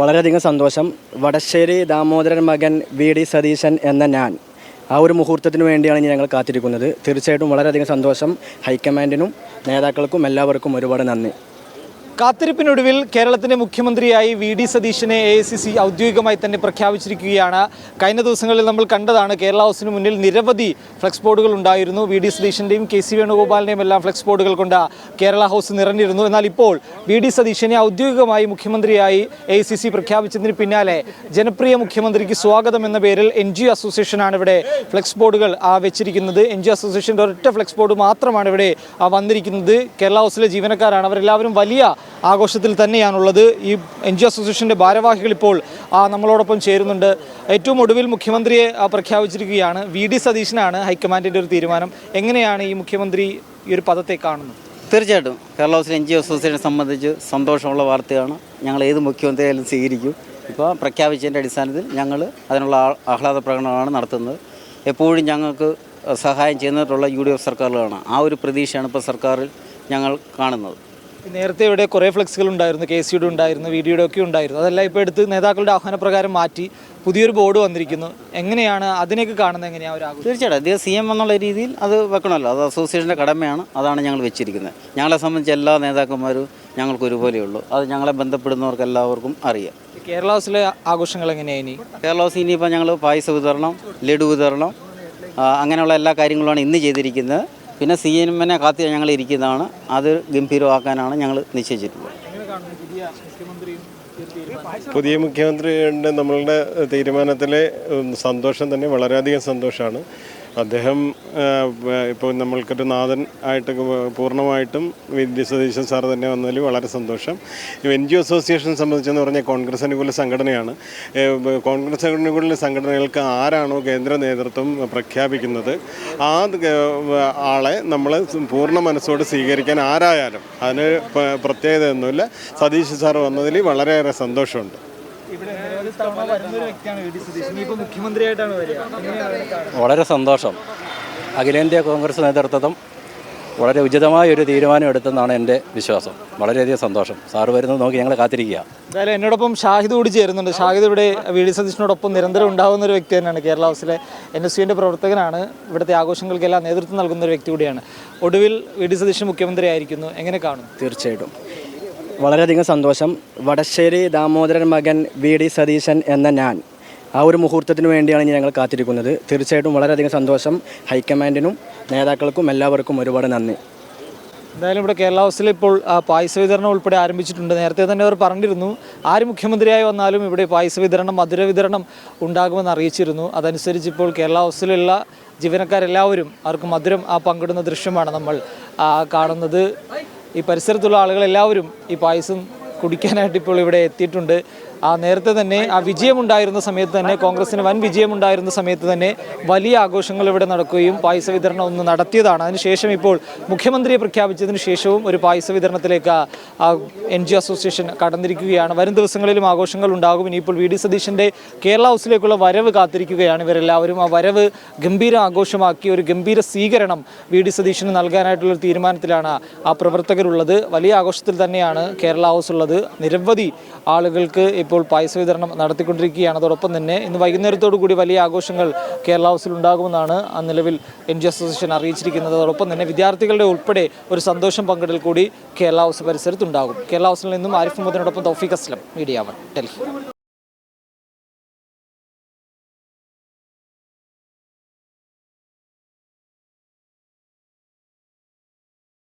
വളരെയധികം സന്തോഷം. വടശ്ശേരി ദാമോദരൻ മകൻ വി.ഡി. സതീശൻ എന്ന ഞാൻ ആ ഒരു മുഹൂർത്തത്തിന് വേണ്ടിയാണ് ഞങ്ങൾ കാത്തിരിക്കുന്നത്. തീർച്ചയായിട്ടും വളരെയധികം സന്തോഷം. ഹൈക്കമാൻഡിനും നേതാക്കൾക്കും എല്ലാവർക്കും ഒരുപാട് നന്ദി. കാത്തിരിപ്പിനൊടുവിൽ കേരളത്തിൻ്റെ മുഖ്യമന്ത്രിയായി വി.ഡി. സതീശനെ AICC ഔദ്യോഗികമായി തന്നെ പ്രഖ്യാപിച്ചിരിക്കുകയാണ്. കഴിഞ്ഞ ദിവസങ്ങളിൽ നമ്മൾ കണ്ടതാണ്, കേരള ഹൗസിന് മുന്നിൽ നിരവധി ഫ്ലെക്സ് ബോർഡുകൾ ഉണ്ടായിരുന്നു. വി.ഡി. സതീശൻ്റെയും KC വേണുഗോപാലിൻ്റെയും എല്ലാം ഫ്ലെക്സ് ബോർഡുകൾ കൊണ്ട് കേരള ഹൗസ് നിറഞ്ഞിരുന്നു. എന്നാൽ ഇപ്പോൾ വി.ഡി. സതീശനെ ഔദ്യോഗികമായി മുഖ്യമന്ത്രിയായി AICC പ്രഖ്യാപിച്ചതിന് പിന്നാലെ ജനപ്രിയ മുഖ്യമന്ത്രിക്ക് സ്വാഗതം എന്ന പേരിൽ NGO അസോസിയേഷനാണ് ഇവിടെ ഫ്ലെക്സ് ബോർഡുകൾ വെച്ചിരിക്കുന്നത്. NGO അസോസിയേഷൻ്റെ ഒരൊറ്റ ഫ്ലെക്സ് ബോർഡ് മാത്രമാണ് ഇവിടെ വന്നിരിക്കുന്നത്. കേരള ഹൗസിലെ ജീവനക്കാരാണ്, അവരെല്ലാവരും വലിയ ആഘോഷത്തിൽ തന്നെയാണുള്ളത്. ഈ NGO അസോസിയേഷൻ്റെ ഭാരവാഹികൾ ഇപ്പോൾ നമ്മളോടൊപ്പം ചേരുന്നുണ്ട്. ഏറ്റവും ഒടുവിൽ മുഖ്യമന്ത്രിയെ പ്രഖ്യാപിച്ചിരിക്കുകയാണ്. വി.ഡി. സതീശനാണ് ഹൈക്കമാൻഡിൻ്റെ ഒരു തീരുമാനം. എങ്ങനെയാണ് ഈ മുഖ്യമന്ത്രി ഈ ഒരു പദത്തെ കാണുന്നത്? തീർച്ചയായിട്ടും കേരള ഹൗസിലെ NGO അസോസിയേഷനെ സംബന്ധിച്ച് സന്തോഷമുള്ള വാർത്തയാണ്. ഞങ്ങൾ ഏത് മുഖ്യമന്ത്രിയായാലും സ്വീകരിക്കും. ഇപ്പോൾ പ്രഖ്യാപിച്ചതിൻ്റെ അടിസ്ഥാനത്തിൽ ഞങ്ങൾ അതിനുള്ള ആഹ്ലാദ പ്രകടനമാണ് നടത്തുന്നത്. എപ്പോഴും ഞങ്ങൾക്ക് സഹായം ചെയ്യുന്നിട്ടുള്ള UDF സർക്കാരുകളാണ്. ആ ഒരു പ്രതീക്ഷയാണ് ഇപ്പോൾ സർക്കാരിൽ ഞങ്ങൾ കാണുന്നത്. നേരത്തെ ഇവിടെ കുറേ ഫ്ലെക്സുകൾ ഉണ്ടായിരുന്നു, KCയുടെ ഉണ്ടായിരുന്നു, VDയുടെ ഒക്കെ ഉണ്ടായിരുന്നു. അതെല്ലാം ഇപ്പോൾ എടുത്ത് നേതാക്കളുടെ ആഹ്വാനപ്രകാരം മാറ്റി പുതിയൊരു ബോർഡ് വന്നിരിക്കുന്നു. എങ്ങനെയാണ് അതിനൊക്കെ കാണുന്നത്? എങ്ങനെയാണ് ഒരു തീർച്ചയായിട്ടും അദ്ദേഹം CM എന്നുള്ള രീതിയിൽ അത് വെക്കണമല്ലോ, അത് അസോസിയേഷൻ്റെ കടമയാണ്. അതാണ് ഞങ്ങൾ വെച്ചിരിക്കുന്നത്. ഞങ്ങളെ സംബന്ധിച്ച് എല്ലാ നേതാക്കന്മാരും ഞങ്ങൾക്ക് ഒരുപോലെയുള്ളൂ. അത് ഞങ്ങളെ ബന്ധപ്പെടുന്നവർക്ക് എല്ലാവർക്കും അറിയാം. കേരള ഹൗസിലെ ആഘോഷങ്ങൾ എങ്ങനെയാണ് ഇനി? കേരള ഹൗസ് ഇനിയിപ്പോൾ ഞങ്ങൾ പായസ വിതരണം, ലഡു വിതരണം, അങ്ങനെയുള്ള എല്ലാ കാര്യങ്ങളുമാണ് ഇന്ന് ചെയ്തിരിക്കുന്നത്. പിന്നെ CMനെ കാത്തി ഞങ്ങൾ ഇരിക്കുന്നതാണ്. അത് ഗംഭീരമാക്കാനാണ് ഞങ്ങൾ നിശ്ചയിച്ചിട്ടുള്ളത്. പുതിയ മുഖ്യമന്ത്രിയുടെ നമ്മളുടെ തീരുമാനത്തിലെ സന്തോഷം തന്നെ വളരെയധികം സന്തോഷമാണ്. അദ്ദേഹം ഇപ്പോൾ നമ്മൾക്കൊരു നാഥൻ ആയിട്ട് പൂർണ്ണമായിട്ടും വി.ഡി. സതീശൻ സാർ തന്നെ വന്നതിൽ വളരെ സന്തോഷം. NGO അസോസിയേഷനെ സംബന്ധിച്ചെന്ന് പറഞ്ഞാൽ കോൺഗ്രസ് അനുകൂല സംഘടനയാണ്. കോൺഗ്രസ് അനുകൂല സംഘടനകൾക്ക് ആരാണോ കേന്ദ്ര നേതൃത്വം പ്രഖ്യാപിക്കുന്നത് ആ ആളെ നമ്മൾ പൂർണ്ണ മനസ്സോട് സ്വീകരിക്കാൻ ആരായാലും അതിന് പ്രത്യേകതയൊന്നുമില്ല. സതീശൻ സാർ വന്നതിൽ വളരെയേറെ സന്തോഷമുണ്ട്. വളരെ സന്തോഷം. അഖിലേന്ത്യാ കോൺഗ്രസ് നേതൃത്വം വളരെ ഉചിതമായ ഒരു തീരുമാനം എടുത്തെന്നാണ് എൻ്റെ വിശ്വാസം. വളരെയധികം സന്തോഷം. സാറ് വരുന്നത് നോക്കി ഞങ്ങൾ കാത്തിരിക്കുക. എന്തായാലും എന്നോടൊപ്പം ഷാഹിദ് കൂടി ചേരുന്നുണ്ട്. ഷാഹിദ് ഇവിടെ വി.ഡി. സതീശനോടൊപ്പം നിരന്തരം ഉണ്ടാകുന്ന ഒരു വ്യക്തി തന്നെയാണ്. കേരള ഹൗസിലെ NSUവിൻ്റെ പ്രവർത്തകനാണ്. ഇവിടുത്തെ ആഘോഷങ്ങൾക്കെല്ലാം നേതൃത്വം നൽകുന്ന ഒരു വ്യക്തി കൂടിയാണ്. ഒടുവിൽ വി.ഡി. സതീശൻ മുഖ്യമന്ത്രി ആയിരിക്കുന്നു. എങ്ങനെ കാണും? തീർച്ചയായിട്ടും വളരെയധികം സന്തോഷം. വടശ്ശേരി ദാമോദരൻ മകൻ വി.ഡി. സതീശൻ എന്ന ഞാൻ ആ ഒരു മുഹൂർത്തത്തിന് വേണ്ടിയാണ് ഞങ്ങൾ കാത്തിരിക്കുന്നത്. തീർച്ചയായിട്ടും വളരെയധികം സന്തോഷം. ഹൈക്കമാൻഡിനും നേതാക്കൾക്കും എല്ലാവർക്കും ഒരുപാട് നന്ദി. എന്തായാലും ഇവിടെ കേരള ഹൗസിൽ ഇപ്പോൾ പായസ വിതരണം ഉൾപ്പെടെ ആരംഭിച്ചിട്ടുണ്ട്. നേരത്തെ തന്നെ അവർ പറഞ്ഞിരുന്നു, ആര് മുഖ്യമന്ത്രിയായി വന്നാലും ഇവിടെ പായസ വിതരണം, മധുര വിതരണം ഉണ്ടാകുമെന്ന് അറിയിച്ചിരുന്നു. അതനുസരിച്ച് ഇപ്പോൾ കേരള ഹൗസിലുള്ള ജീവനക്കാരെല്ലാവരും അവർക്ക് മധുരം പങ്കിടുന്ന ദൃശ്യമാണ് നമ്മൾ കാണുന്നത്. ഈ പരിസരത്തുള്ള ആളുകളെല്ലാവരും ഈ പായസം കുടിക്കാനായിട്ട് ഇപ്പോൾ ഇവിടെ എത്തിയിട്ടുണ്ട്. നേരത്തെ തന്നെ വിജയമുണ്ടായിരുന്ന സമയത്ത് തന്നെ, കോൺഗ്രസിന് വൻ വിജയമുണ്ടായിരുന്ന സമയത്ത് തന്നെ വലിയ ആഘോഷങ്ങൾ ഇവിടെ നടക്കുകയും പായസ വിതരണം ഒന്ന് നടത്തിയതാണ്. അതിനുശേഷം ഇപ്പോൾ മുഖ്യമന്ത്രിയെ പ്രഖ്യാപിച്ചതിന് ശേഷവും ഒരു പായസ വിതരണത്തിലേക്ക് NGO അസോസിയേഷൻ കടന്നിരിക്കുകയാണ്. വരും ദിവസങ്ങളിലും ആഘോഷങ്ങൾ ഉണ്ടാകും. ഇനിയിപ്പോൾ വി.ഡി. സതീശൻ്റെ കേരള ഹൗസിലേക്കുള്ള വരവ് കാത്തിരിക്കുകയാണ് ഇവരെല്ലാവരും. ആ വരവ് ഗംഭീര ആഘോഷമാക്കി ഒരു ഗംഭീര സ്വീകരണം വി.ഡി. സതീശന് നൽകാനായിട്ടുള്ളൊരു തീരുമാനത്തിലാണ് പ്രവർത്തകരുള്ളത്. വലിയ ആഘോഷത്തിൽ തന്നെയാണ് കേരള ഹൗസ് ഉള്ളത്. നിരവധി ആളുകൾക്ക് ഇപ്പോൾ പായസ വിതരണം നടത്തിക്കൊണ്ടിരിക്കുകയാണ്. അതോടൊപ്പം തന്നെ ഇന്ന് വൈകുന്നേരത്തോടു കൂടി വലിയ ആഘോഷങ്ങൾ കേരള ഹൗസിൽ ഉണ്ടാകുമെന്നാണ് നിലവിൽ NGO അസോസിയേഷൻ അറിയിച്ചിരിക്കുന്നത്. അതോടൊപ്പം തന്നെ വിദ്യാർത്ഥികളുടെ ഉൾപ്പെടെ ഒരു സന്തോഷം പങ്കിടൽ കൂടി കേരള ഹൗസ് പരിസരത്തുണ്ടാകും. കേരള ഹൗസിൽ നിന്നും ആരിഫ് മുഹമ്മദിനോടൊപ്പം തൗഫീഖ് അസ്ലം, മീഡിയ 1, ഡൽഹി.